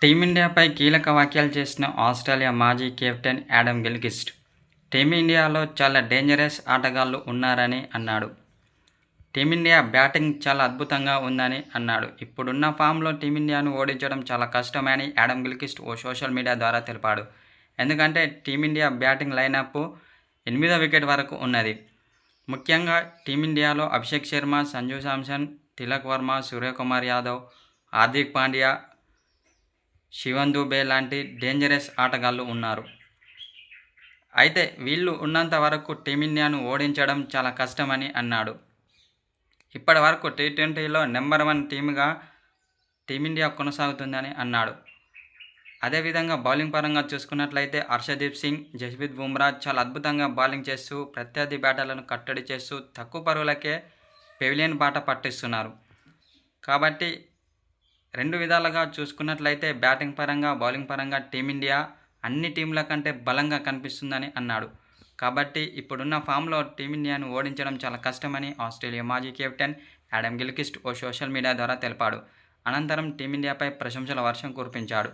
టీమిండియాపై కీలక వ్యాఖ్యలు చేసిన ఆస్ట్రేలియా మాజీ కెప్టెన్ యాడమ్ గిల్క్రిస్ట్, టీమిండియాలో చాలా డేంజరస్ ఆటగాళ్లు ఉన్నారని అన్నాడు. టీమిండియా బ్యాటింగ్ చాలా అద్భుతంగా ఉందని అన్నాడు. ఇప్పుడున్న ఫామ్లో టీమిండియాను ఓడించడం చాలా కష్టమని యాడమ్ గిల్క్రిస్ట్ ఓ సోషల్ మీడియా ద్వారా తెలిపాడు. ఎందుకంటే టీమిండియా బ్యాటింగ్ లైనప్ 8వ వికెట్ వరకు ఉన్నది. ముఖ్యంగా టీమిండియాలో అభిషేక్ శర్మ, సంజూ శాంసన్, తిలక్ వర్మ, సూర్యకుమార్ యాదవ్, హార్దిక్ పాండ్యా, శివన్ దుబే లాంటి డేంజరస్ ఆటగాళ్లు ఉన్నారు. అయితే వీళ్లు ఉన్నంత వరకు టీమిండియాను ఓడించడం చాలా కష్టమని అన్నాడు. ఇప్పటి వరకు టీ20లో నెంబర్ 1 టీమ్గా టీమిండియా కొనసాగుతుందని అన్నాడు. అదేవిధంగా బౌలింగ్ పరంగా చూసుకున్నట్లయితే హర్షదీప్ సింగ్, జస్ప్రీత్ బుమ్రా చాలా అద్భుతంగా బౌలింగ్ చేస్తూ ప్రత్యర్థి బ్యాటర్లను కట్టడి చేస్తూ తక్కువ పరుగులకే పెవిలియన్ బాట పట్టిస్తున్నారు. కాబట్టి రెండు విధాలుగా చూసుకున్నట్లయితే బ్యాటింగ్ పరంగా, బౌలింగ్ పరంగా టీమిండియా అన్ని టీంల కంటే బలంగా కనిపిస్తుందని అన్నాడు. కాబట్టి ఇప్పుడున్న ఫామ్లో టీమిండియాను ఓడించడం చాలా కష్టమని ఆస్ట్రేలియా మాజీ కెప్టెన్ యాడమ్ గిల్క్రిస్ట్ ఓ సోషల్ మీడియా ద్వారా తెలిపాడు. అనంతరం టీమిండియాపై ప్రశంసల వర్షం కురిపించాడు.